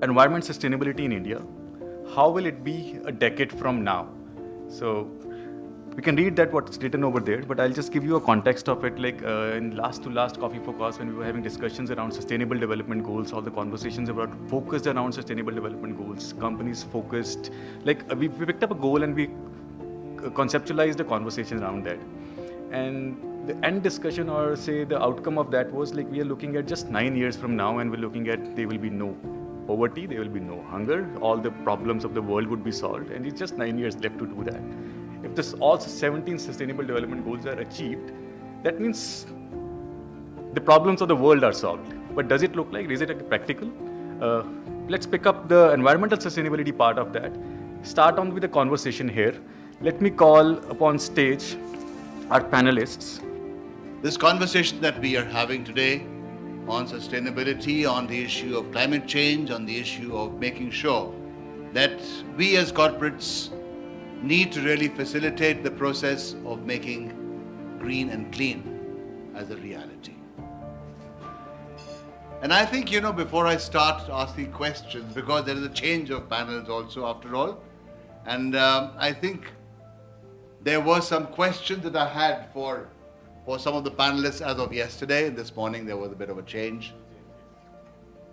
environment sustainability in India. How will it be a decade from now? So we can read that what's written over there, but I'll just give you a context of it. Like in last to last coffee forecast, when we were having discussions around sustainable development goals, all the conversations about focused around sustainable development goals, companies focused. Like we picked up a goal and we conceptualized a conversation around that. And the end discussion, or say the outcome of that, was like we are looking at just 9 years from now, and we're looking at there will be no poverty, there will be no hunger, all the problems of the world would be solved, and it's just 9 years left to do that. If this all 17 sustainable development goals are achieved, that means the problems of the world are solved. But does it look like? Is it practical? Let's pick up the environmental sustainability part of that. Start on with the conversation here. Let me call upon stage our panelists. This conversation that we are having today on sustainability, on the issue of climate change, on the issue of making sure that we as corporates need to really facilitate the process of making green and clean as a reality. And I think, before I start asking questions, because there is a change of panels also after all, and I think there were some questions that I had for some of the panelists as of yesterday. This morning there was a bit of a change.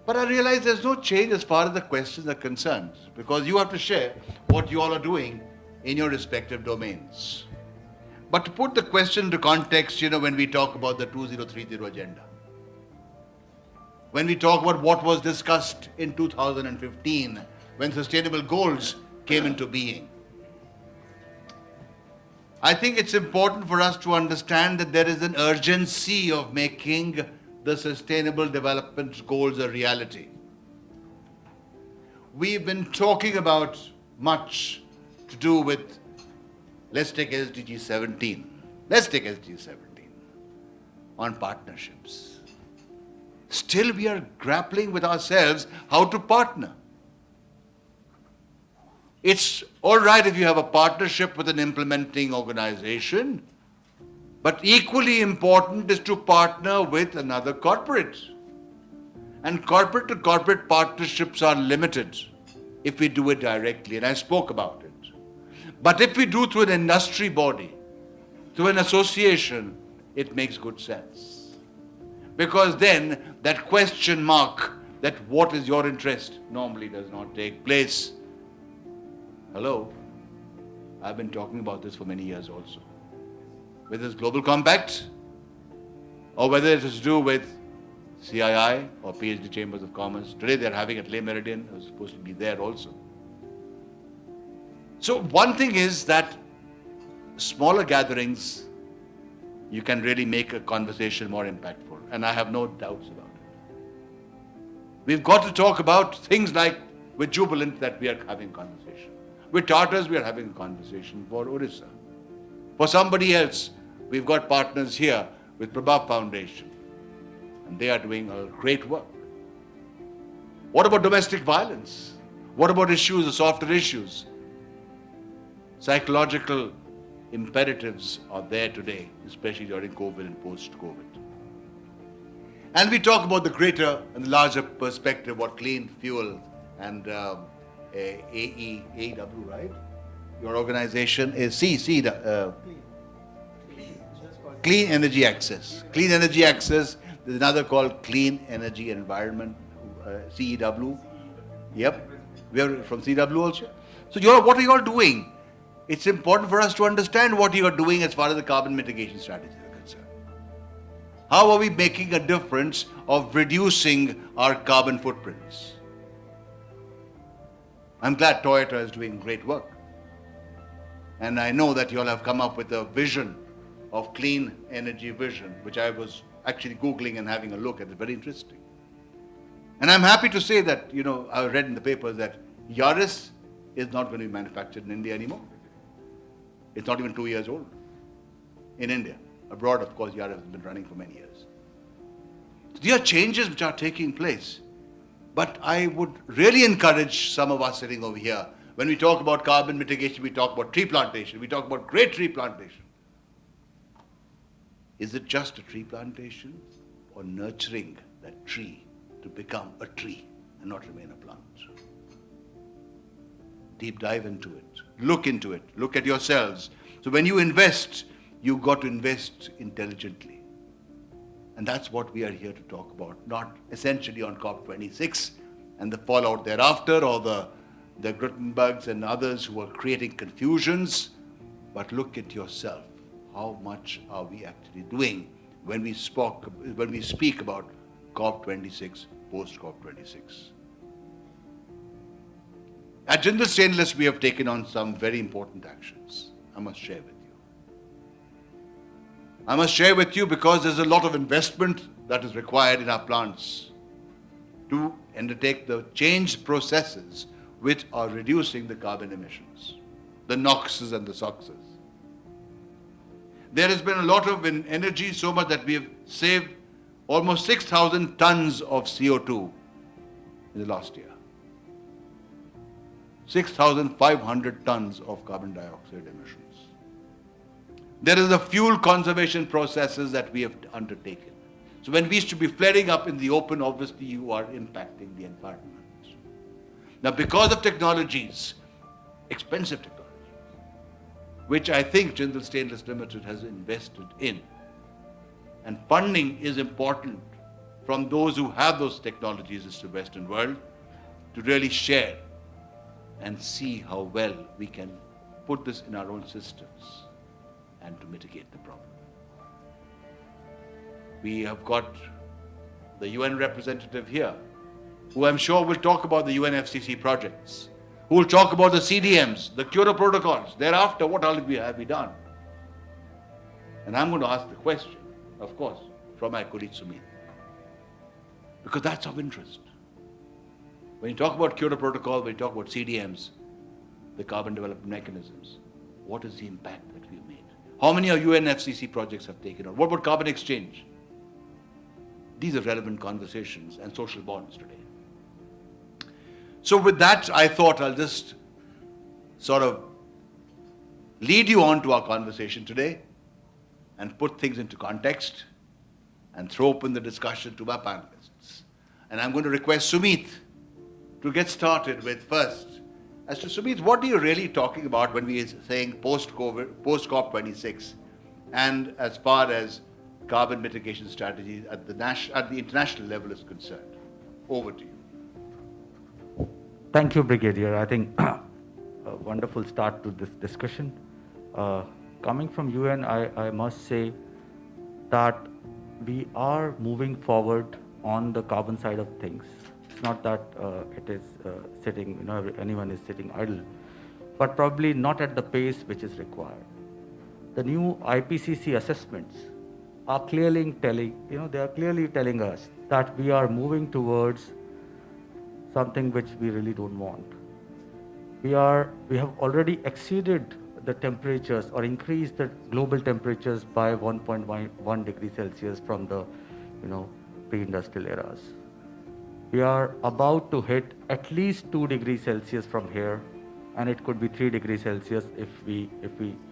But I realized there's no change as far as the questions are concerned, because you have to share what you all are doing in your respective domains. But to put the question into context, when we talk about the 2030 agenda, when we talk about what was discussed in 2015, when sustainable goals came into being, I think it's important for us to understand that there is an urgency of making the sustainable development goals a reality. We've been talking about much to do with, let's take SDG 17. Let's take SDG 17 on partnerships. Still we are grappling with ourselves how to partner. It's all right if you have a partnership with an implementing organization, but equally important is to partner with another corporate. And corporate to corporate partnerships are limited if we do it directly, and I spoke about it. But if we do through an industry body, through an association, it makes good sense. Because then that question mark, that what is your interest, normally does not take place. Hello, I've been talking about this for many years also. Whether it's Global Compact, or whether it is to do with CII or PhD Chambers of Commerce. Today they're having at Le Méridien. I was supposed to be there also. So one thing is that smaller gatherings, you can really make a conversation more impactful. And I have no doubts about it. We've got to talk about things like with Jubilant that we are having conversation. With Tartars, we are having a conversation for Orissa. For somebody else, we've got partners here with Prabha Foundation, and they are doing a great work. What about domestic violence? What about issues, the softer issues? Psychological imperatives are there today, especially during COVID and post-COVID. And we talk about the greater and the larger perspective, what clean fuel and AEW, right? Your organization is Clean Energy Access. Clean Energy Access, there's another called Clean Energy Environment, CEW. Yep, we are from CEW also. So what are you all doing? It's important for us to understand what you are doing as far as the carbon mitigation strategies are concerned. How are we making a difference of reducing our carbon footprints? I'm glad Toyota is doing great work. And I know that you all have come up with a vision of clean energy vision, which I was actually Googling and having a look at. It's very interesting. And I'm happy to say that, I read in the papers that Yaris is not going to be manufactured in India anymore. It's not even 2 years old in India. Abroad, of course, Yaris has been running for many years. So there are changes which are taking place. But I would really encourage some of us sitting over here, when we talk about carbon mitigation, we talk about tree plantation, we talk about great tree plantation. Is it just a tree plantation or nurturing that tree to become a tree and not remain a plant. Deep dive into it. Look into it. Look at yourselves. So when you invest, you've got to invest intelligently. And that's what we are here to talk about, not essentially on COP26 and the fallout thereafter, or the Gutenbergs and others who are creating confusions, but look at yourself. How much are we actually doing when we speak about COP26, post-COP26? At Jindal Stainless, we have taken on some very important actions. I must share with you. I must share with you because there's a lot of investment that is required in our plants to undertake the change processes which are reducing the carbon emissions, the NOxes and the SOxes. There has been a lot of energy, so much that we have saved almost 6,000 tons of CO2 in the last year. 6,500 tons of carbon dioxide emissions. There is the fuel conservation processes that we have undertaken. So when we should be flaring up in the open, obviously you are impacting the environment. Now because of technologies, expensive technologies, which I think Jindal Stainless Limited has invested in, and funding is important from those who have those technologies in the Western world to really share and see how well we can put this in our own systems and to mitigate the problem. We have got the UN representative here, who I'm sure will talk about the UNFCCC projects, who will talk about the CDMs, the Kyoto protocols. Thereafter, what all have we done? And I'm going to ask the question, of course, from my colleague Sumit, because that's of interest. When you talk about Kyoto Protocol, when you talk about CDMs, the carbon development mechanisms, what is the impact that we've made? How many of UNFCCC projects have taken on? What about carbon exchange? These are relevant conversations and social bonds today. So with that, I thought I'll just sort of lead you on to our conversation today and put things into context and throw open the discussion to my panelists. And I'm going to request Sumit to get started with first. As to Sumit, what are you really talking about when we are saying post-COVID, post-COP26, and as far as carbon mitigation strategies at the international level is concerned? Over to you. Thank you, Brigadier. I think a wonderful start to this discussion. Coming from UN, I must say that we are moving forward on the carbon side of things. It's not that it is sitting, anyone is sitting idle, but probably not at the pace which is required. The new IPCC assessments are clearly telling us that we are moving towards something which we really don't want. We have already exceeded the temperatures or increased the global temperatures by 1.1 degrees Celsius from the pre-industrial eras. We are about to hit at least 2 degrees Celsius from here, and it could be 3 degrees Celsius if we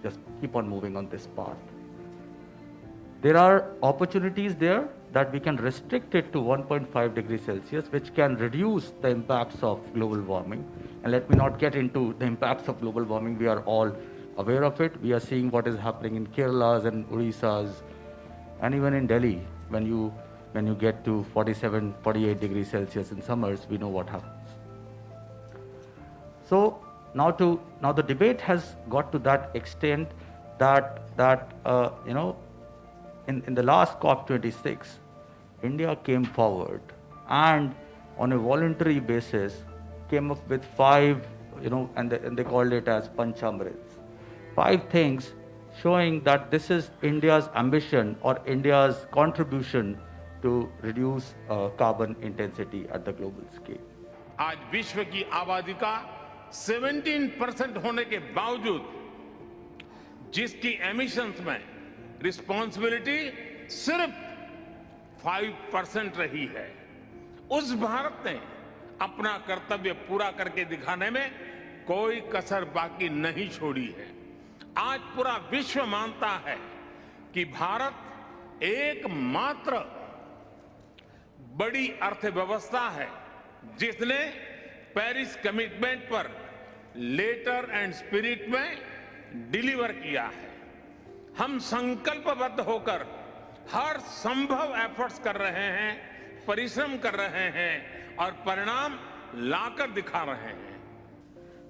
just keep on moving on this path. There are opportunities there that we can restrict it to 1.5 degrees Celsius, which can reduce the impacts of global warming. And let me not get into the impacts of global warming. We are all aware of it. We are seeing what is happening in Kerala's and Odisha's, and even in Delhi. When you get to 47, 48 degrees Celsius in summers, we know what happens. So now the debate has got to that extent that in the last COP26, India came forward and on a voluntary basis came up with 5, and they called it as Panchamrits. 5 things showing that this is India's ambition or India's contribution to reduce carbon intensity at the global scale. आज विश्व की आबादी का 17% होने के बावजूद जिसकी emissions में रिस्पांसिबिलिटी सिर्फ 5% रही है, उस भारत ने अपना कर्तव्य पूरा करके दिखाने में कोई कसर बाकी नहीं छोड़ी है। आज पूरा विश्व मानता है कि भारत एकमात्र बड़ी अर्थव्यवस्था है जिसने पेरिस कमिटमेंट पर लेटर एंड स्पिरिट में डिलीवर किया है। हम संकल्पबद्ध होकर हर संभव एफर्ट्स कर रहे हैं, परिश्रम कर रहे हैं और परिणाम लाकर दिखा रहे हैं।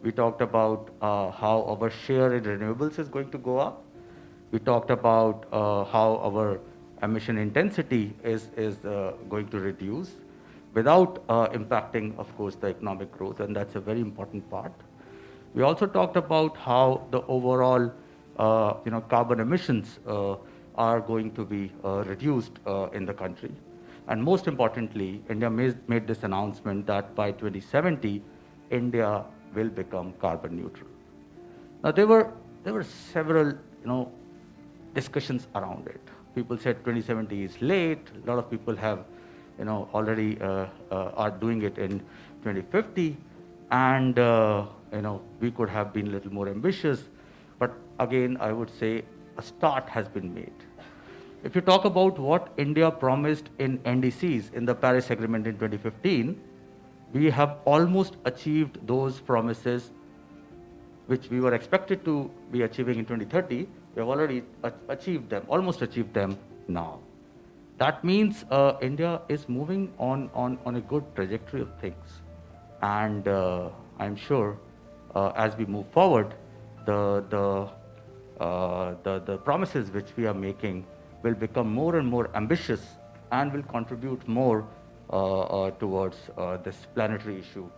We talked about how our share in renewables is going to go up. We talked about how our emission intensity is going to reduce without impacting, of course, the economic growth, and that's a very important part. We also talked about how the overall carbon emissions are going to be reduced in the country. And most importantly, India made this announcement that by 2070, India will become carbon neutral. Now there were several discussions around it. People said 2070 is late. A lot of people have already are doing it in 2050, and we could have been a little more ambitious. But again, I would say a start has been made. If you talk about what India promised in NDCs in the Paris Agreement in 2015, we have almost achieved those promises which we were expected to be achieving in 2030. We have already achieved them, almost achieved them now. That means India is moving on a good trajectory of things. And I'm sure as we move forward, the promises which we are making will become more and more ambitious and will contribute more towards this planetary issue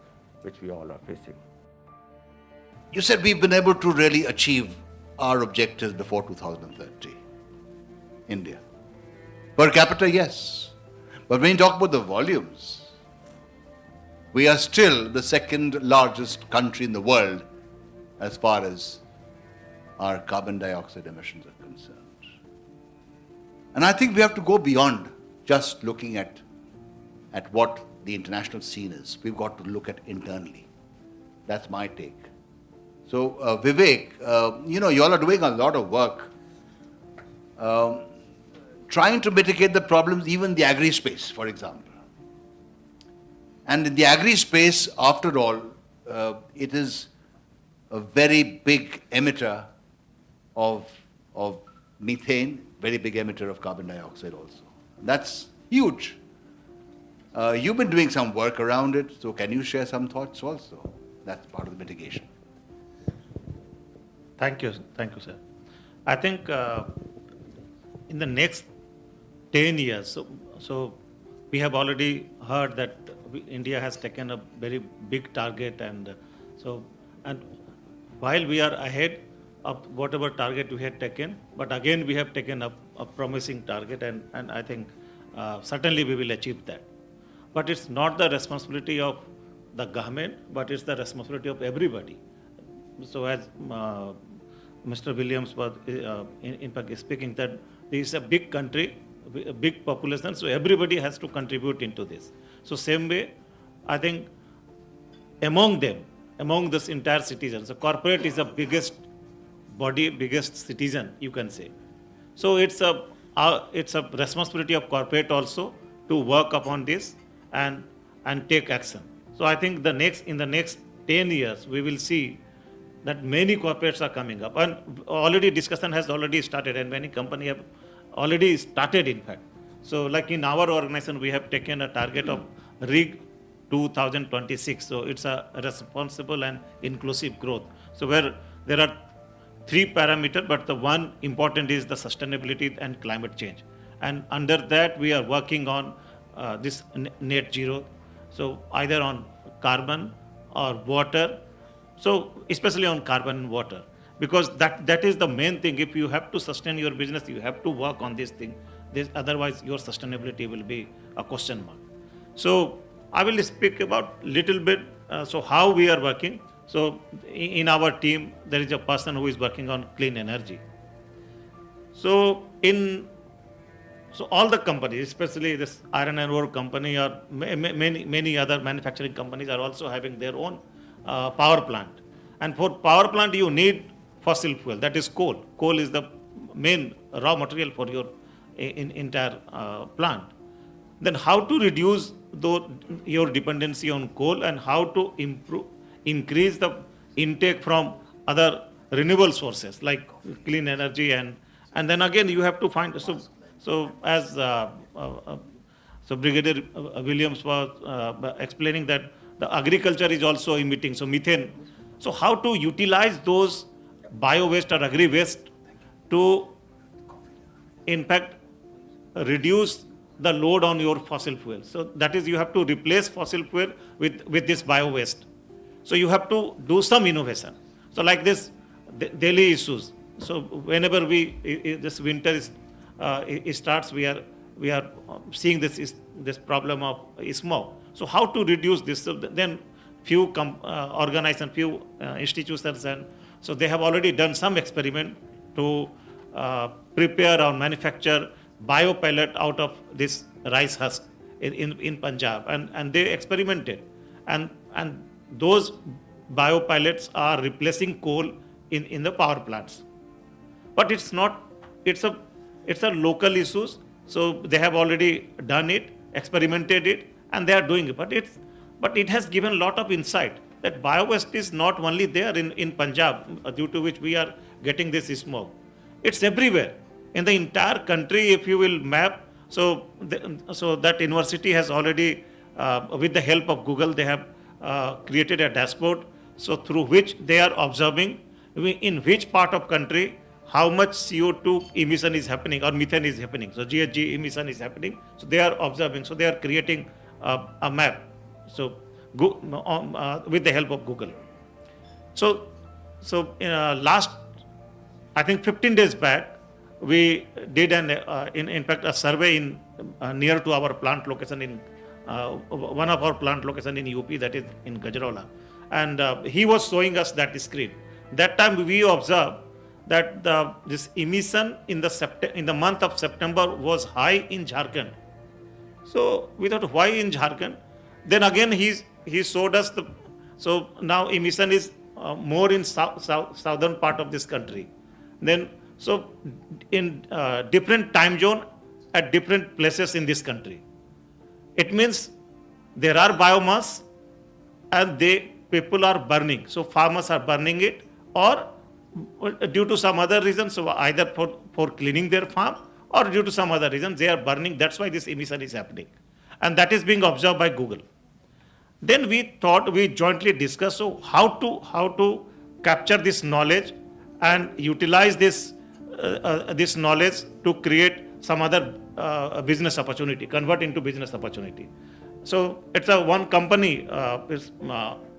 which we all are facing. You said we've been able to really achieve our objectives before 2030, India. Per capita, yes. But when you talk about the volumes, we are still the second largest country in the world as far as our carbon dioxide emissions are concerned. And I think we have to go beyond just looking at what the international scene is. We've got to look at internally. That's my take. So, Vivek, you all are doing a lot of work trying to mitigate the problems, even in the agri space, for example. And in the agri space, after all, it is a very big emitter of methane, very big emitter of carbon dioxide also. That's huge. You've been doing some work around it, so can you share some thoughts also? That's part of the mitigation. Thank you, sir. I think in the next 10 years, so we have already heard that India has taken a very big target, and while we are ahead of whatever target we had taken, but again we have taken up a promising target, and I think certainly we will achieve that. But it's not the responsibility of the government, but it's the responsibility of everybody. So as Mr. Williams was in fact speaking, that this is a big country, a big population, so everybody has to contribute into this. So same way, I think among this entire citizens, the corporate is the biggest body, biggest citizen, you can say. So it's a responsibility of corporate also to work upon this and take action. So I think in the next 10 years, we will see that many corporates are coming up, and already discussion has already started, and many companies have already started, in fact. So like in our organization, we have taken a target of RIG 2026. So it's a responsible and inclusive growth. So where there are 3 parameters, but the one important is the sustainability and climate change. And under that, we are working on this net zero. So either on carbon or water. So especially on carbon and water, because that is the main thing. If you have to sustain your business, you have to work on this thing. Otherwise, your sustainability will be a question mark. So I will speak about little bit. So how we are working. So in our team, there is a person who is working on clean energy. So all the companies, especially this iron and ore company, or many other manufacturing companies, are also having their own power plant. And for power plant, you need fossil fuel, that is coal. Coal is the main raw material for your entire plant. Then how to reduce your dependency on coal and how to increase the intake from other renewable sources like clean energy, and then again you have to find, so as so Brigadier Williams was explaining that the agriculture is also emitting, so methane. So how to utilize those bio-waste or agri-waste to, in fact, reduce the load on your fossil fuel. So that is, you have to replace fossil fuel with this bio-waste. So you have to do some innovation. So like this daily issues. So whenever this winter starts, we are seeing this problem of smog. So how to reduce this? So then few organizations, few institutions, and so they have already done some experiment to prepare or manufacture biopellet out of this rice husk in Punjab, and they experimented, and those biopellets are replacing coal in the power plants. But it's not, it's a local issues. So they have already done it, experimented it, and they are doing it. But it has given a lot of insight that bio-waste is not only there in Punjab, due to which we are getting this smog. It's everywhere. In the entire country, if you will map, so that university has already, with the help of Google, they have created a dashboard, so through which they are observing in which part of country how much CO2 emission is happening or methane is happening. So GHG emission is happening. So they are observing. So they are creating a map. So with the help of Google. So last, I think 15 days back, we did in fact a survey in near to our plant location in one of our plant location in UP, that is in Gajraula, and he was showing us that screen. That time we observed that this emission in the month of September was high in Jharkhand. So we thought, why in Jharkhand? Then again he showed us so now emission is more in southern part of this country. Then so in different time zone at different places in this country. It means there are biomass and people are burning. So farmers are burning it, or due to some other reason, so either for cleaning their farm or due to some other reason they are burning. That's why this emission is happening. And that is being observed by Google. Then we thought, we jointly discussed, so how to capture this knowledge and utilize this knowledge to create some other business opportunity, convert into business opportunity. So it's one company,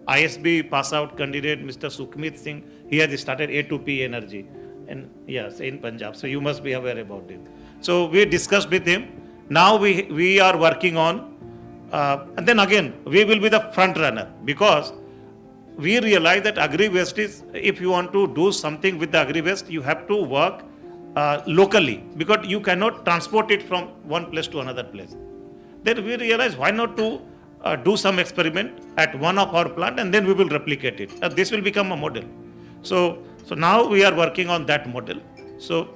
ISB pass out candidate, Mr. Sukhmeet Singh, he has started A2P Energy, and yes, in Punjab. So you must be aware about him. So we discussed with him. Now we are working on, and then again, we will be the front runner, because we realize that agri-waste is, if you want to do something with the agri-waste, you have to work locally, because you cannot transport it from one place to another place. Then we realize, why not to do some experiment at one of our plant, and then we will replicate it. This will become a model. So now we are working on that model. So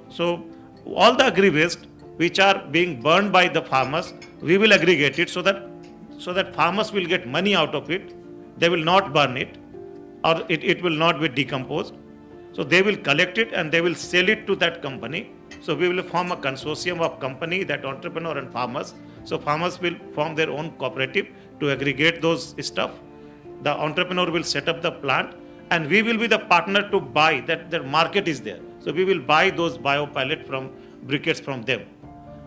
all the agri-waste which are being burned by the farmers, we will aggregate it so that farmers will get money out of it. They will not burn it, or it will not be decomposed. So they will collect it and they will sell it to that company. So we will form a consortium of company, that entrepreneur and farmers. So farmers will form their own cooperative to aggregate those stuff. The entrepreneur will set up the plant, and we will be the partner to buy, that the market is there. So we will buy those biopellet from briquettes from them.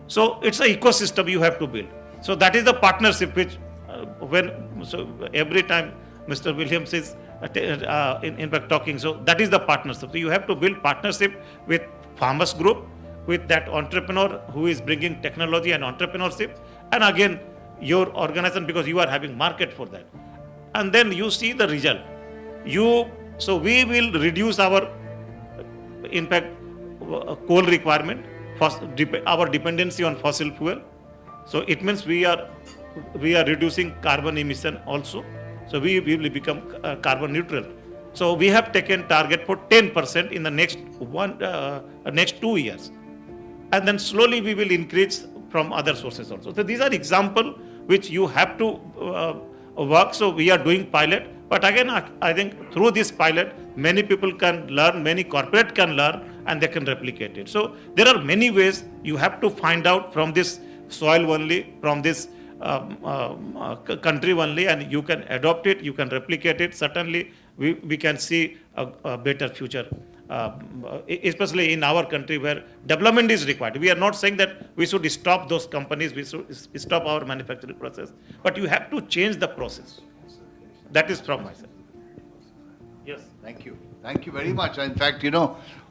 So it's an ecosystem you have to build. So that is the partnership which so every time Mr. Williams is in fact talking, so that is the partnership. So you have to build partnership with farmers group, with that entrepreneur who is bringing technology and entrepreneurship, and again your organization, because you are having market for that. And then you see the result. So we will reduce our, in fact, coal requirement, our dependency on fossil fuel. So it means we are reducing carbon emission also. So we will become carbon neutral. So we have taken target for 10% in the next 2 years. And then slowly we will increase from other sources also. So these are example which you have to work. So we are doing pilot. But again, I think through this pilot, many people can learn, many corporate can learn, and they can replicate it. So there are many ways you have to find out from this soil only, from this country only, and you can adopt it, you can replicate it. Certainly, we can see a better future, especially in our country where development is required. We are not saying that we should stop those companies, we should stop our manufacturing process, but you have to change the process. That is from my side. Yes. Thank you. Thank you very much. In fact,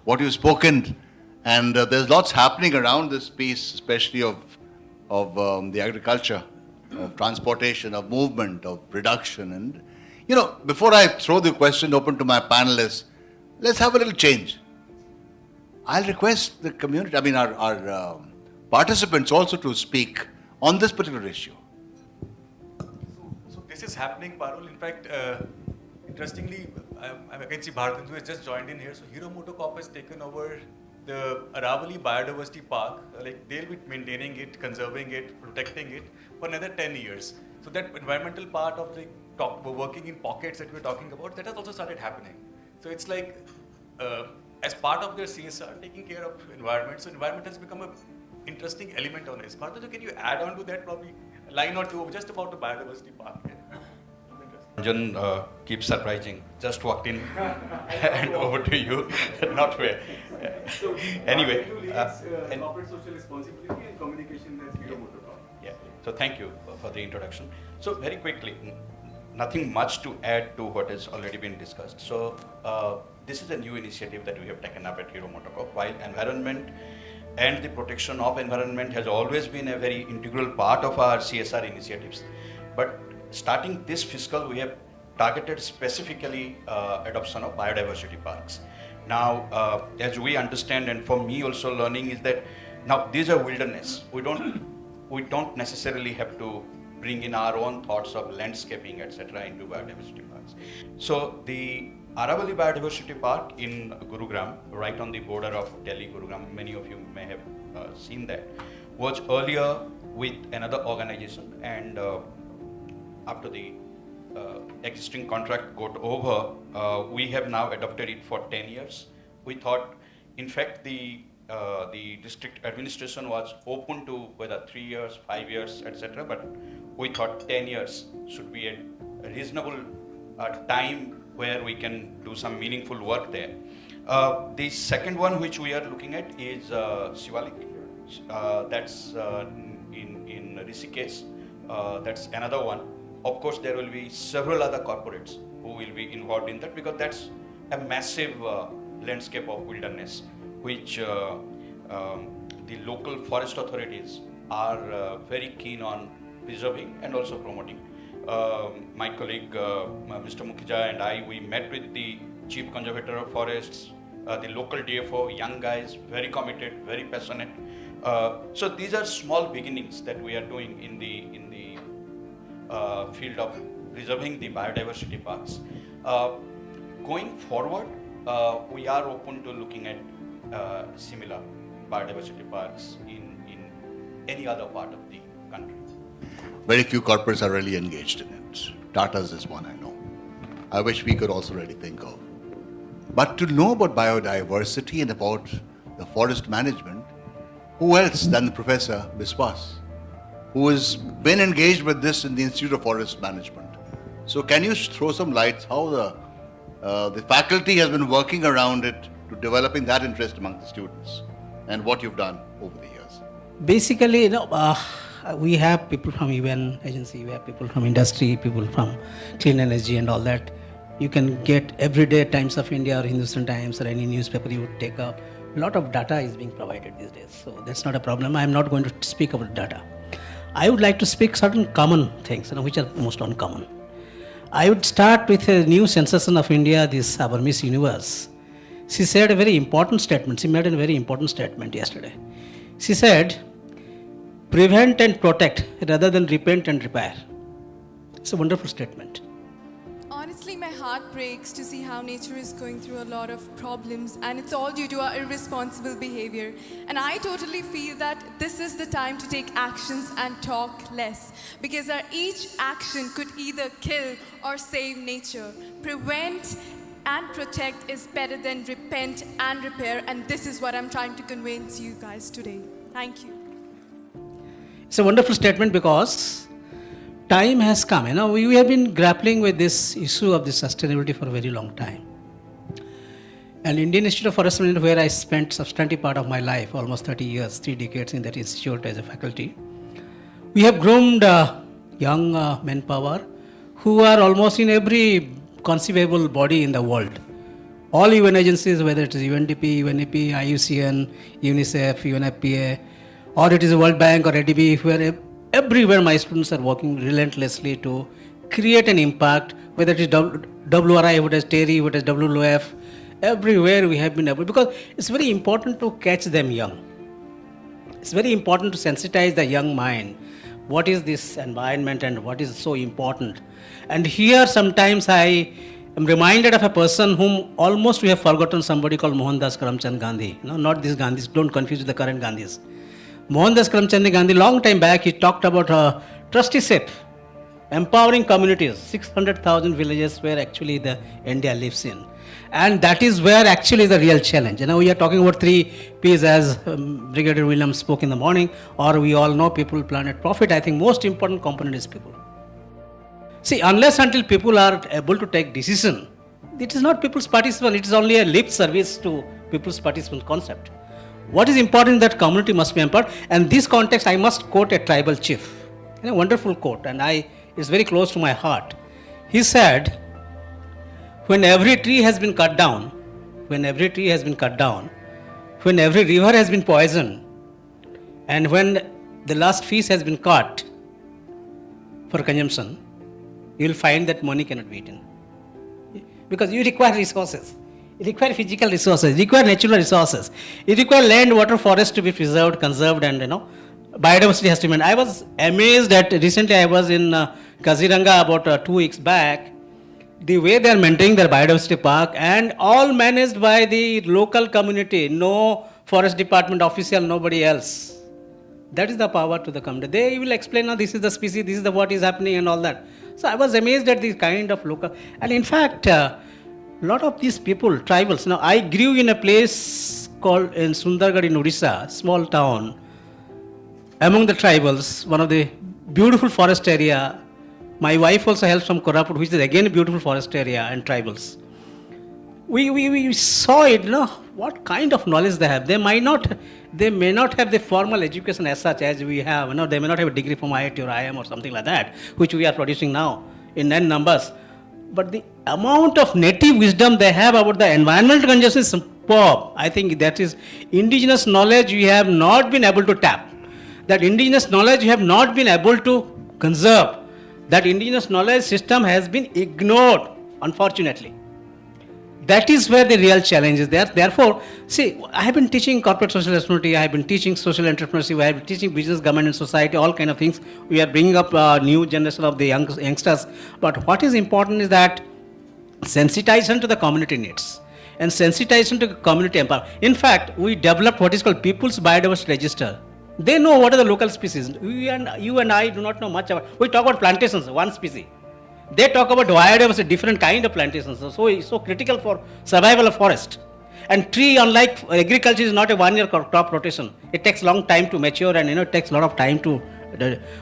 what you've spoken, and there's lots happening around this piece, especially of the agriculture, of transportation, of movement, of production. And, before I throw the question open to my panelists, let's have a little change. I'll request the community, our participants also to speak on this particular issue. So this is happening, Parul. In fact, interestingly, I can see Bharathan has just joined in here. So Hero MotoCorp has taken over the Aravali Biodiversity Park. They'll be maintaining it, conserving it, protecting it for another 10 years. So that environmental part of working in pockets that we're talking about, that has also started happening. So it's like, as part of their CSR, taking care of environment. So environment has become an interesting element on this. Bharathan, can you add on to that probably a line or two just about the biodiversity park? Ranjan keeps surprising. Just walked in and over to you. Not fair. Anyway. Corporate social responsibility and communication as Hero MotoCorp. Yeah. So thank you for the introduction. So very quickly, nothing much to add to what has already been discussed. So this is a new initiative that we have taken up at Hero MotoCorp. While environment and the protection of environment has always been a very integral part of our CSR initiatives, but starting this fiscal, we have targeted specifically adoption of biodiversity parks. Now, as we understand, and for me also learning is that now these are wilderness. We don't necessarily have to bring in our own thoughts of landscaping, etc., into biodiversity parks. So the Aravali Biodiversity Park in Gurugram, right on the border of Delhi, Gurugram, many of you may have seen that, was earlier with another organization, and after the existing contract got over, we have now adopted it for 10 years. We thought, in fact, the district administration was open to whether 3 years, 5 years, etc., but we thought 10 years should be a reasonable time where we can do some meaningful work there. The second one which we are looking at is Shivalik. That's in Rishikesh. That's another one. Of course, there will be several other corporates who will be involved in that, because that's a massive landscape of wilderness, which the local forest authorities are very keen on preserving and also promoting. My colleague, Mr. Mukhija, and I, we met with the Chief Conservator of Forests, the local DFO, young guys, very committed, very passionate. So these are small beginnings that we are doing in the field of preserving the biodiversity parks. Going forward, we are open to looking at similar biodiversity parks in any other part of the country. Very few corporates are really engaged in it. Tata's is one I know. I wish we could also really think of. But to know about biodiversity and about the forest management, who else than the Professor Biswas, who has been engaged with this in the Institute of Forest Management. So can you throw some lights how the faculty has been working around it to developing that interest among the students, and what you've done over the years? Basically, we have people from UN agency, we have people from industry, people from clean energy and all that. You can get everyday Times of India or Hindustan Times or any newspaper you would take up. A lot of data is being provided these days, so that's not a problem. I'm not going to speak about data. I would like to speak certain common things, which are most uncommon. I would start with a new sensation of India, this our Miss Universe. She said a very important statement. She made a very important statement yesterday. She said, prevent and protect rather than repent and repair. It's a wonderful statement. Honestly, my heart breaks to see how nature is going through a lot of problems, and it's all due to our irresponsible behavior. And I totally feel that this is the time to take actions and talk less, because our each action could either kill or save nature. Prevent and protect is better than repent and repair, and this is what I'm trying to convince you guys today. Thank you. It's a wonderful statement because time has come. You know, we have been grappling with this issue of the sustainability for a very long time. And Indian Institute of Forest Management, where I spent substantive part of my life, almost 30 years, 3 decades in that institute as a faculty, we have groomed young manpower who are almost in every conceivable body in the world. All UN agencies, whether it is UNDP, UNEP, IUCN, UNICEF, UNFPA, or it is the World Bank or ADB, where everywhere my students are working relentlessly to create an impact, whether it is WRI, whether it is TERI, whether it is WWF, everywhere we have been able, because it's very important to catch them young. It's very important to sensitize the young mind. What is this environment and what is so important? And here sometimes I am reminded of a person whom almost we have forgotten, somebody called Mohandas Karamchand Gandhi. No, not these Gandhis, don't confuse with the current Gandhis. Mohandas Karamchand Gandhi, long time back, he talked about trusteeship, empowering communities, 600,000 villages where actually the India lives in. And that is where actually the real challenge. You know, we are talking about 3 P's as Brigadier Williams spoke in the morning, or we all know people, planet, profit. I think most important component is people. See, unless until people are able to take decision, it is not people's participation, it is only a lip service to people's participation concept. What is important is that community must be empowered. And this context, I must quote a tribal chief. A wonderful quote, and it's very close to my heart. He said, when every tree has been cut down, when every river has been poisoned, and when the last fish has been caught for consumption, you will find that money cannot be eaten. Because you require resources. You require physical resources, you require natural resources. You require land, water, forest to be preserved, conserved, and biodiversity has to be maintained. I was amazed that recently I was in Kaziranga about 2 weeks back. The way they are maintaining their biodiversity park, and all managed by the local community, no forest department official, nobody else. That is the power to the community. They will explain, now this is the species, this is what is happening and all that. So I was amazed at this kind of local, and in fact, a lot of these people, tribals. Now I grew in a place called in Sundargarh in Odisha, small town. Among the tribals, one of the beautiful forest area. My wife also hails from Koraput, which is again a beautiful forest area and tribals. We saw it, what kind of knowledge they have. They may not have the formal education as such as we have. They may not have a degree from IIT or IIM or something like that, which we are producing now in n numbers. But the amount of native wisdom they have about the environmental conditions is superb. I think that is indigenous knowledge we have not been able to tap. That indigenous knowledge we have not been able to conserve. That indigenous knowledge system has been ignored, unfortunately. That is where the real challenge is there. Therefore, see, I have been teaching corporate social responsibility, I have been teaching social entrepreneurship, I have been teaching business, government and society, all kind of things. We are bringing up new generation of the youngsters. But what is important is that sensitization to the community needs and sensitization to community empowerment. In fact, we developed what is called People's Biodiversity Register. They know what are the local species. You and I do not know much about. We talk about plantations, one species. They talk about biodiversity, different kind of plantations. So it's so critical for survival of forest. And tree, unlike agriculture, is not a one-year crop rotation. It takes long time to mature, and it takes a lot of time to.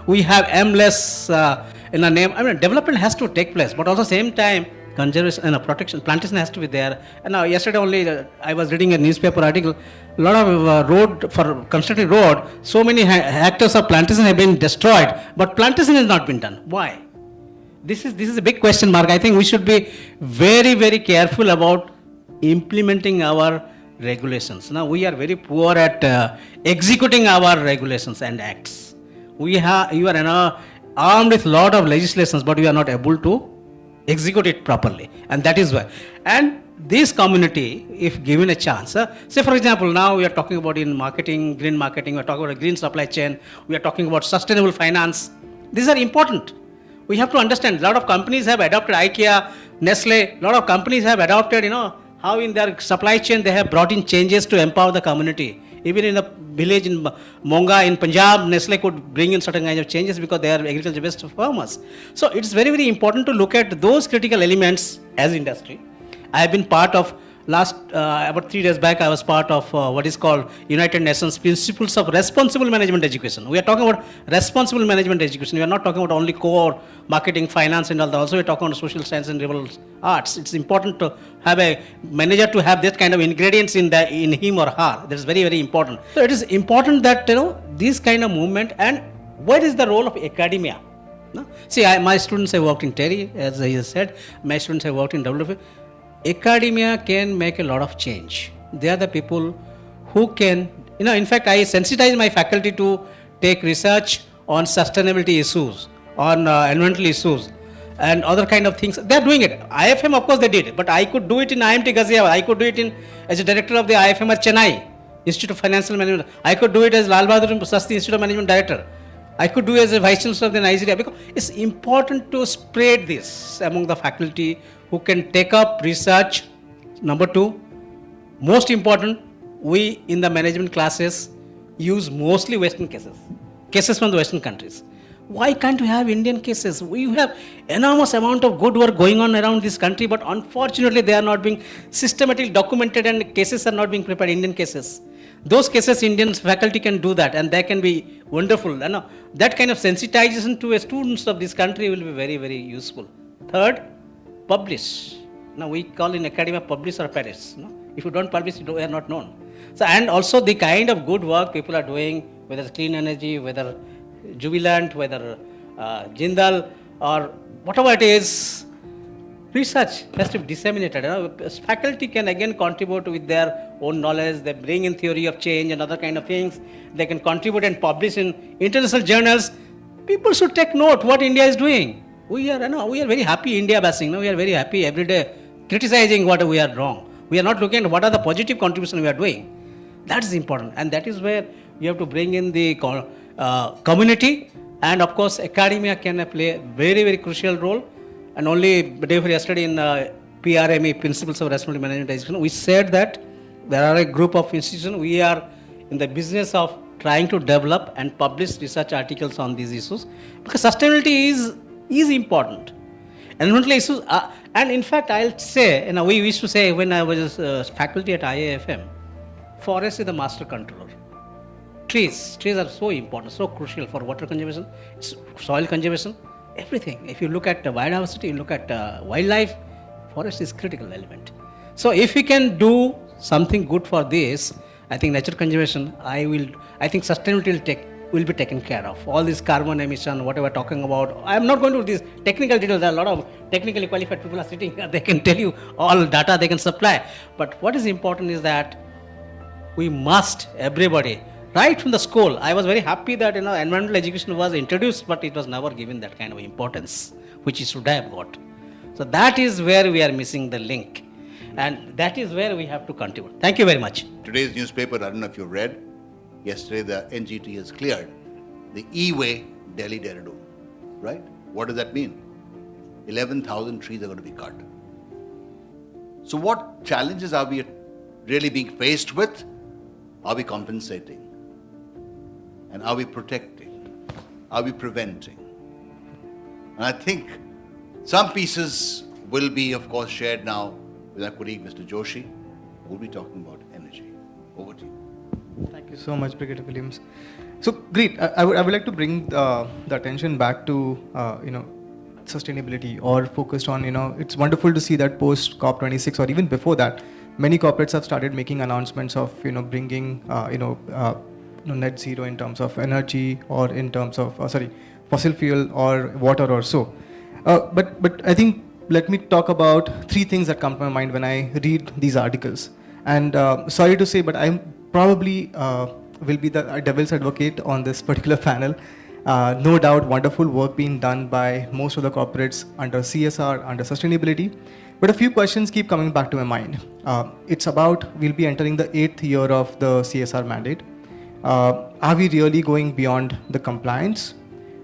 We have endless in a name. Development has to take place, but also same time conservation and protection, plantation has to be there. And yesterday only I was reading a newspaper article. A lot of road for constructing road, so many hectares of plantation have been destroyed, but plantation has not been done. Why? This is a big question mark. I think we should be very, very careful about implementing our regulations. Now we are very poor at executing our regulations and acts. You are armed with a lot of legislations, but we are not able to execute it properly, and that is why. And this community, if given a chance, say for example, now we are talking about in marketing, green marketing, we are talking about a green supply chain, we are talking about sustainable finance. These are important. We have to understand, a lot of companies have adopted IKEA, Nestle, a lot of companies have adopted, how in their supply chain they have brought in changes to empower the community. Even in a village in Monga in Punjab, Nestle could bring in certain kinds of changes because they are agriculture-based farmers. So it's very, very important to look at those critical elements as industry. I have been part of about 3 days back, I was part of what is called United Nations Principles of Responsible Management Education. We are talking about responsible management education. We are not talking about only core marketing, finance, and all that. Also, we are talking about social science and liberal arts. It's important to have a manager to have that kind of ingredients in him or her. That is very, very important. So it is important that this kind of movement, and what is the role of academia? No? See, my students have worked in TERI, as I said. My students have worked in WFA. Academia can make a lot of change. They are the people who can, in fact, I sensitize my faculty to take research on sustainability issues, on environmental issues, and other kind of things. They are doing it. IFM, of course, they did, but I could do it in IMT Ghaziabad. I could do it as a director of the IFM at Chennai, Institute of Financial Management. I could do it as Lal Bahadur Shastri Institute of Management Director. I could do as a vice chancellor of the Nigeria, because it's important to spread this among the faculty who can take up research. Number 2, most important, we in the management classes use mostly Western cases from the Western countries. Why can't we have Indian cases? We have enormous amount of good work going on around this country, but unfortunately they are not being systematically documented and cases are not being prepared, Indian cases. Those cases, Indian faculty can do that, and they can be wonderful. That kind of sensitization to students of this country will be very, very useful. Third, publish. Now we call in academia publish or perish. If you don't publish, you are not known. So, and also the kind of good work people are doing, whether it's clean energy, whether Jubilant, whether Jindal, or whatever it is, research has to be disseminated. Faculty can again contribute with their own knowledge. They bring in theory of change and other kind of things. They can contribute and publish in international journals. People should take note what India is doing. We are very happy India bashing. We are very happy every day criticizing what we are wrong. We are not looking at what are the positive contributions we are doing. That is important, and that is where you have to bring in the community, and of course academia can play a very, very crucial role. And only the day before yesterday in PRME, Principles of Responsible Management Education, we said that there are a group of institutions. We are in the business of trying to develop and publish research articles on these issues, because sustainability is important. Environmental issues, and in fact, I'll say, we used to say when I was faculty at IIFM, forest is the master controller. Trees are so important, so crucial for water conservation, soil conservation, everything. If you look at biodiversity, you look at wildlife, forest is critical element. So if we can do something good for this, I think nature conservation, I think sustainability will be taken care of. All this carbon emission, whatever talking about, I am not going to these technical details. There are a lot of technically qualified people are sitting here. They can tell you all data they can supply. But what is important is that we must, everybody, right from the school. I was very happy that environmental education was introduced, but it was never given that kind of importance, which it should have got. So that is where we are missing the link, and that is where we have to contribute. Thank you very much. Today's newspaper, I don't know if you read, yesterday the NGT has cleared the E-way Delhi-Dehradun, right? What does that mean? 11,000 trees are going to be cut. So what challenges are we really being faced with? Are we compensating? And are we protecting? Are we preventing? And I think some pieces will be, of course, shared now with our colleague, Mr. Joshi, who will be talking about energy. Over to you. Thank you so much, Brigadier Williams. So great. I would like to bring the attention back to sustainability, or focused on it's wonderful to see that post COP26 or even before that, many corporates have started making announcements of bringing net zero in terms of energy, or in terms of fossil fuel or water or so. But I think let me talk about 3 things that come to my mind when I read these articles. And sorry to say, but I'm probably will be the devil's advocate on this particular panel. No doubt, wonderful work being done by most of the corporates under CSR, under sustainability. But a few questions keep coming back to my mind. It's about, we'll be entering the 8th year of the CSR mandate. Are we really going beyond the compliance?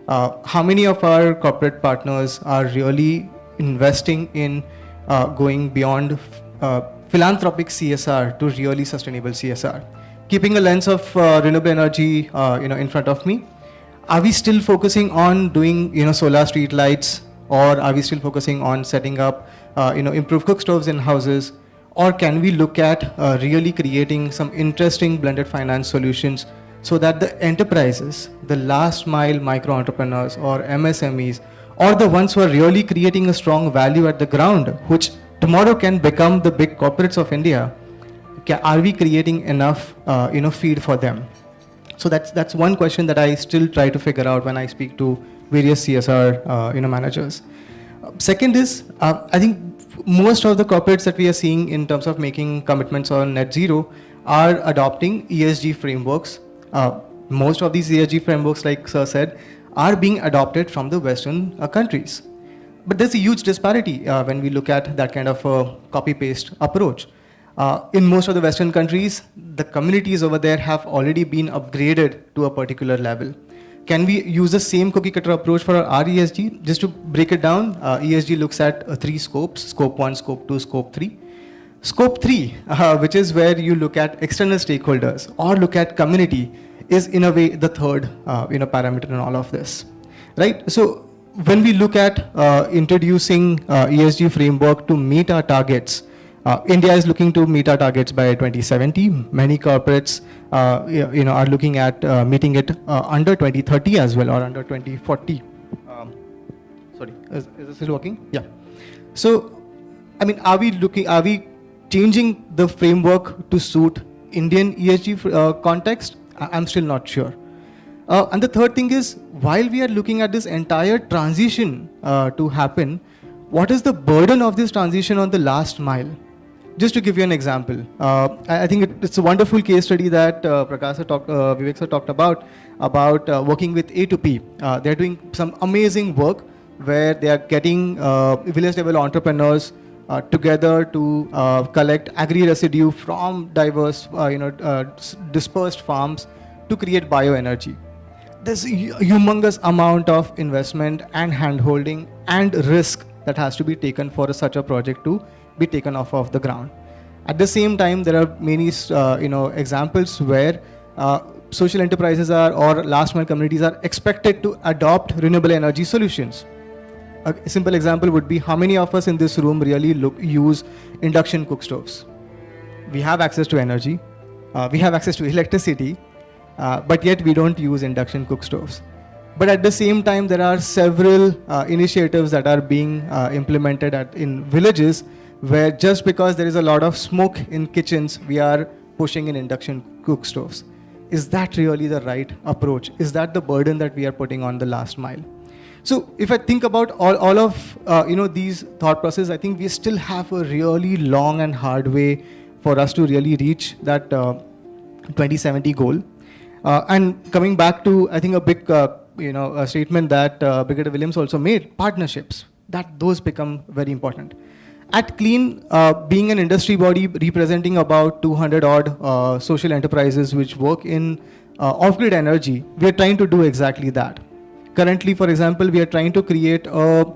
How many of our corporate partners are really investing in going beyond philanthropic CSR to really sustainable CSR. Keeping a lens of renewable energy, in front of me, are we still focusing on doing, solar street lights, or are we still focusing on setting up, improved cook stoves in houses, or can we look at really creating some interesting blended finance solutions so that the enterprises, the last mile micro entrepreneurs or MSMEs, or the ones who are really creating a strong value at the ground, which tomorrow can become the big corporates of India, are we creating enough, feed for them? So that's one question that I still try to figure out when I speak to various CSR, managers. Second is, I think most of the corporates that we are seeing in terms of making commitments on net zero are adopting ESG frameworks. Most of these ESG frameworks, like Sir said, are being adopted from the Western countries. But there's a huge disparity when we look at that kind of copy-paste approach. In most of the Western countries, the communities over there have already been upgraded to a particular level. Can we use the same cookie cutter approach for our ESG? Just to break it down, ESG looks at 3 scopes: Scope 1, Scope 2, Scope 3. Scope 3, which is where you look at external stakeholders or look at community, is in a way the third parameter in all of this, right? So when we look at introducing ESG framework to meet our targets, India is looking to meet our targets by 2070. Many corporates, are looking at meeting it under 2030 as well, or under 2040. Sorry, is this still working? Yeah. So, I mean, are we changing the framework to suit Indian ESG context? I'm still not sure. And the third thing is, while we are looking at this entire transition to happen, what is the burden of this transition on the last mile? Just to give you an example, I think it's a wonderful case study that Vivek sir talked about working with A2P. They're doing some amazing work where they are getting village level entrepreneurs together to collect agri-residue from diverse, dispersed farms to create bioenergy. There's a humongous amount of investment and hand-holding and risk that has to be taken for such a project to be taken off of the ground. At the same time, there are many examples where social enterprises or last mile communities are expected to adopt renewable energy solutions. A simple example would be, how many of us in this room really use induction cook stoves? We have access to energy, we have access to electricity, but yet we don't use induction cook stoves. But at the same time, there are several initiatives that are being implemented in villages where just because there is a lot of smoke in kitchens, we are pushing in induction cook stoves. Is that really the right approach? Is that the burden that we are putting on the last mile? So if I think about all of these thought processes, I think we still have a really long and hard way for us to really reach that 2070 goal. And coming back to, I think, a big a statement that Brigadier Williams also made, partnerships, that those become very important. At Clean, being an industry body representing about 200 odd social enterprises which work in off-grid energy, we are trying to do exactly that. Currently, for example, we are trying to create a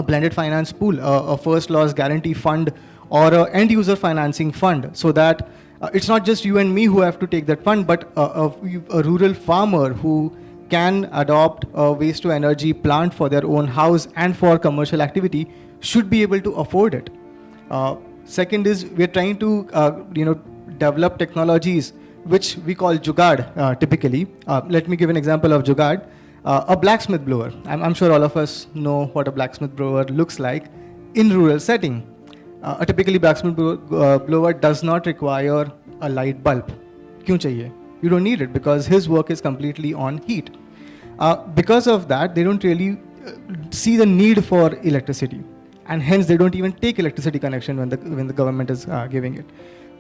blended finance pool, a first loss guarantee fund, or an end user financing fund, so that it's not just you and me who have to take that fund, but a rural farmer who can adopt a waste to energy plant for their own house and for commercial activity should be able to afford it. Second is, we're trying to develop technologies which we call Jugaad typically. Let me give an example of Jugaad. A blacksmith blower. I'm sure all of us know what a blacksmith blower looks like in rural setting. A typically blacksmith blower does not require a light bulb. Kyun chahiye? You don't need it because his work is completely on heat. Because of that, they don't really see the need for electricity, and hence they don't even take electricity connection when the government is giving it.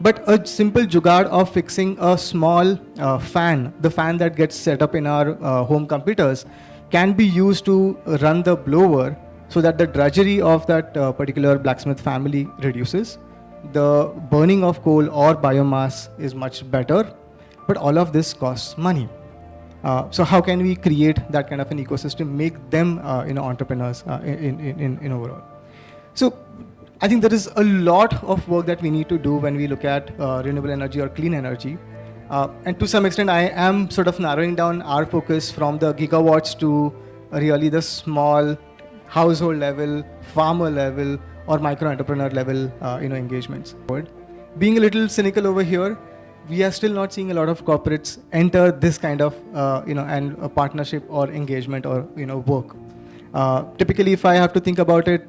But a simple jugaad of fixing a small fan, the fan that gets set up in our home computers, can be used to run the blower so that the drudgery of that particular blacksmith family reduces. The burning of coal or biomass is much better, but all of this costs money. So how can we create that kind of an ecosystem, make them entrepreneurs in overall? So I think there is a lot of work that we need to do when we look at renewable energy or clean energy. And to some extent, I am sort of narrowing down our focus from the gigawatts to really the small household level, farmer level, or micro entrepreneur level, engagements. Being a little cynical over here, we are still not seeing a lot of corporates enter this kind of, and a partnership or engagement or work. Typically, if I have to think about it,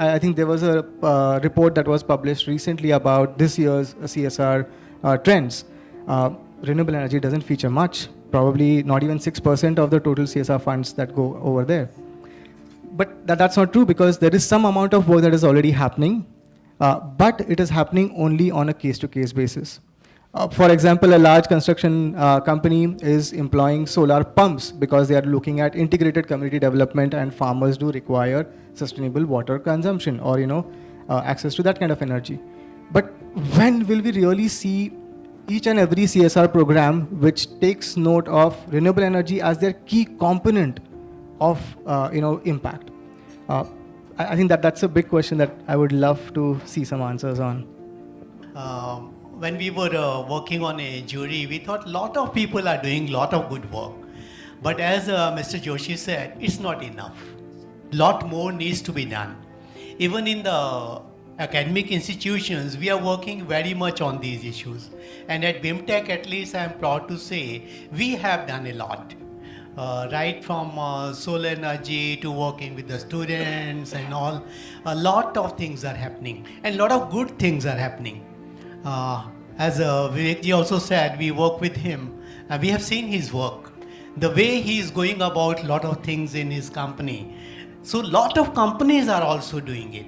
I think there was a report that was published recently about this year's CSR trends. Renewable energy doesn't feature much, probably not even 6% of the total CSR funds that go over there. But that's not true, because there is some amount of work that is already happening, but it is happening only on a case-to-case basis. For example, a large construction company is employing solar pumps because they are looking at integrated community development, and farmers do require sustainable water consumption or access to that kind of energy. But when will we really see each and every CSR program which takes note of renewable energy as their key component of impact? I think that's a big question that I would love to see some answers on. When we were working on a jury, we thought a lot of people are doing a lot of good work. But as Mr. Joshi said, it's not enough. A lot more needs to be done. Even in the academic institutions, we are working very much on these issues. And at BIMTech, at least, I'm proud to say, we have done a lot. Right from solar energy to working with the students and all, a lot of things are happening. And a lot of good things are happening. As Vivekji also said, we work with him and we have seen his work. The way he is going about a lot of things in his company. So a lot of companies are also doing it.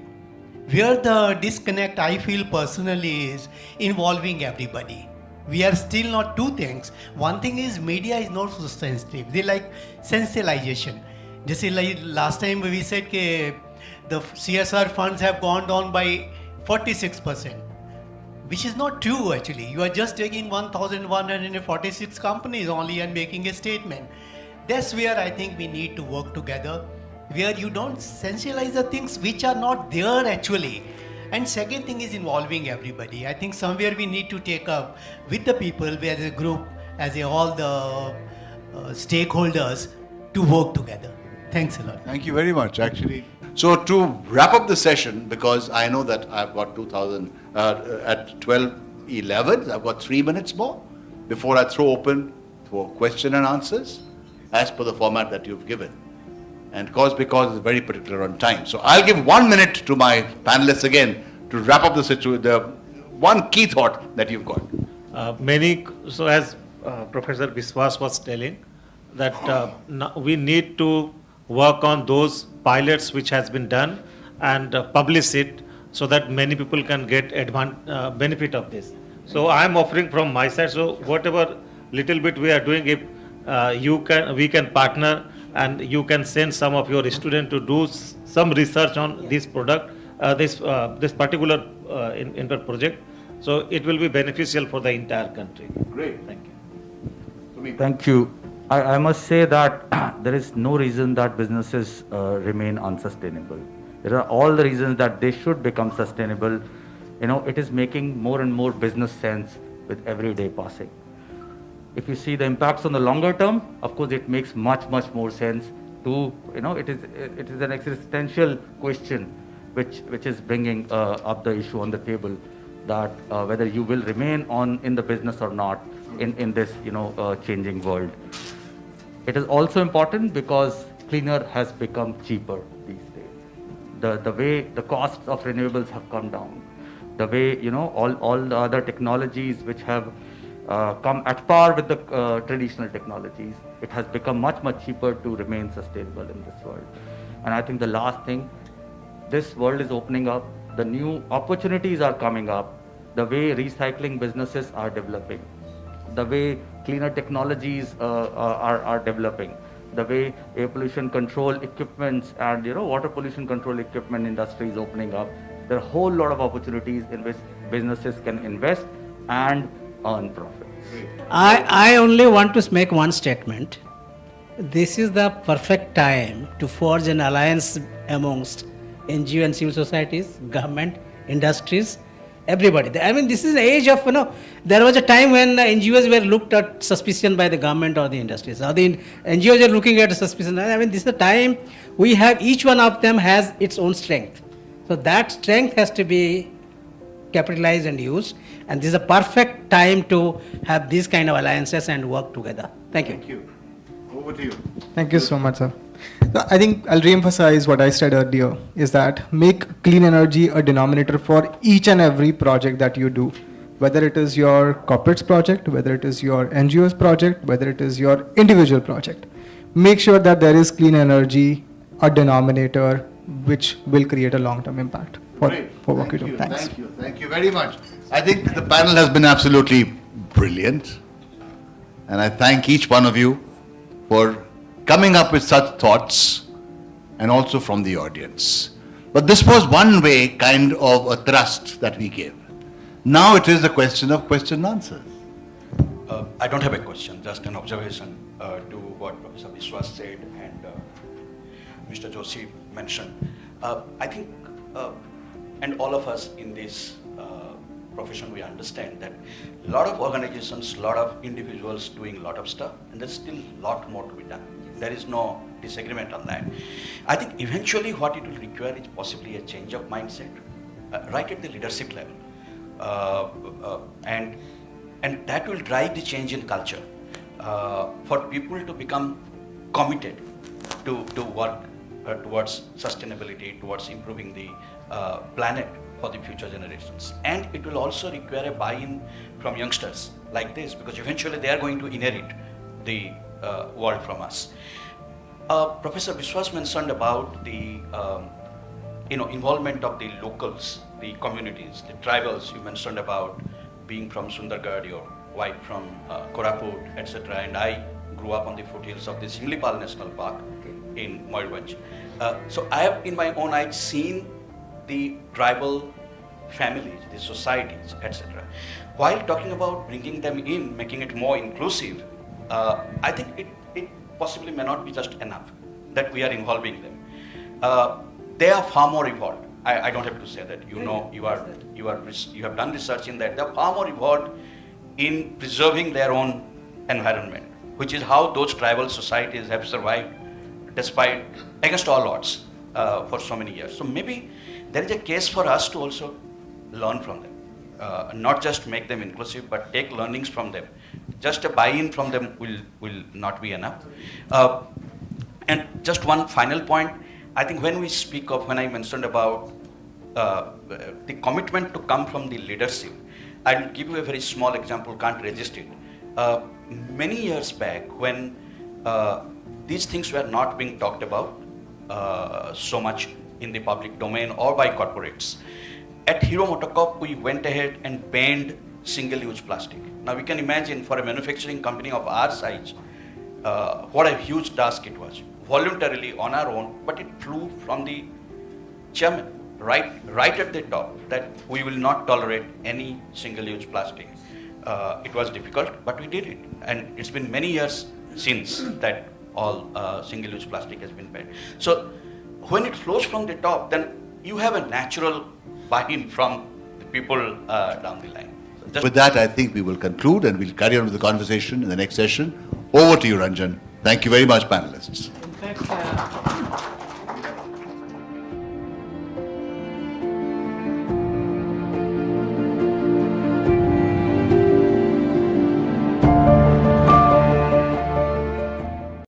Where the disconnect I feel personally is involving everybody. We are still not two things. One thing is media is not so sensitive. They like sensationalization. Just like last time we said that the CSR funds have gone down by 46%. Which is not true actually. You are just taking 1,146 companies only and making a statement. That's where I think we need to work together, where you don't sensationalize the things which are not there actually. And second thing is involving everybody. I think somewhere we need to take up with the people, as a group, all the stakeholders to work together. Thanks a lot. Thank you very much, actually. So to wrap up the session, because I know that I've got at 12:11, I've got 3 minutes more before I throw open for question and answers as per the format that you've given. And because it's very particular on time. So I'll give 1 minute to my panelists again to wrap up the one key thought that you've got. So as Professor Biswas was telling, that we need to work on those pilots which has been done and publish it so that many people can get benefit of this. So I am offering from my side, so whatever little bit we are doing, if we can partner and you can send some of your students to do some research on this product, this particular project, so it will be beneficial for the entire country. Great. Thank you. Thank you. I must say that there is no reason that businesses remain unsustainable. There are all the reasons that they should become sustainable. It is making more and more business sense with every day passing. If you see the impacts on the longer term, of course, it makes much more sense to, it is an existential question which is bringing up the issue on the table, that whether you will remain in the business or not in this, changing world. It is also important because cleaner has become cheaper these days. The way the costs of renewables have come down, the way, all the other technologies which have come at par with the traditional technologies, it has become much cheaper to remain sustainable in this world. And I think the last thing, this world is opening up, the new opportunities are coming up, the way recycling businesses are developing, the way cleaner technologies are developing, the way air pollution control equipments and water pollution control equipment industry is opening up. There are a whole lot of opportunities in which businesses can invest and earn profits. I only want to make one statement. This is the perfect time to forge an alliance amongst NGO and civil societies, government, industries, everybody. I mean, this is the age of, there was a time when NGOs were looked at suspicion by the government or the industries. Or the NGOs are looking at suspicion. I mean, this is a time we have, each one of them has its own strength. So that strength has to be capitalized and used. And this is a perfect time to have these kind of alliances and work together. Thank you. Thank you. Over to you. Thank you so much, sir. No, I think I'll re-emphasize what I said earlier, is that make clean energy a denominator for each and every project that you do, whether it is your corporate's project, whether it is your NGO's project, whether it is your individual project. Make sure that there is clean energy, a denominator, which will create a long-term impact for what you do. Thanks. Thank you very much. I think the panel has been absolutely brilliant, and I thank each one of you for coming up with such thoughts, and also from the audience. But this was one way kind of a thrust that we gave. Now it is a question of question and answers. I don't have a question, just an observation to what Professor Biswas said and Mr. Joshi mentioned. I think, and all of us in this profession, we understand that a lot of organizations, a lot of individuals doing a lot of stuff, and there's still a lot more to be done. There is no disagreement on that. I think eventually what it will require is possibly a change of mindset, right at the leadership level. And that will drive the change in culture for people to become committed to work towards sustainability, towards improving the planet for the future generations. And it will also require a buy-in from youngsters like this, because eventually they are going to inherit the world from us. Professor Biswas mentioned about the involvement of the locals, the communities, the tribals. You mentioned about being from Sundargarh, your wife from Koraput, etc. And I grew up on the foothills of the Simlipal National Park in Mayurbhanj. So I have in my own eyes seen the tribal families, the societies, etc. While talking about bringing them in, making it more inclusive, I think it possibly may not be just enough that we are involving them. They are far more evolved. I don't have to say that. You have done research in that. They are far more evolved in preserving their own environment, which is how those tribal societies have survived despite against all odds for so many years. So maybe there is a case for us to also learn from them, not just make them inclusive, but take learnings from them. Just a buy-in from them will not be enough. And just one final point, I think when I mentioned about the commitment to come from the leadership, I'll give you a very small example, can't resist it. Many years back when these things were not being talked about so much in the public domain or by corporates, at Hero MotoCorp we went ahead and banned single-use plastic. Now we can imagine for a manufacturing company of our size, what a huge task it was. Voluntarily on our own, but it flew from the chairman right at the top that we will not tolerate any single-use plastic. It was difficult, but we did it, and it's been many years since that all single-use plastic has been banned. So when it flows from the top, then you have a natural buy-in from the people down the line. So with that, I think we will conclude and we'll carry on with the conversation in the next session. Over to you, Ranjan. Thank you very much, panelists. In fact,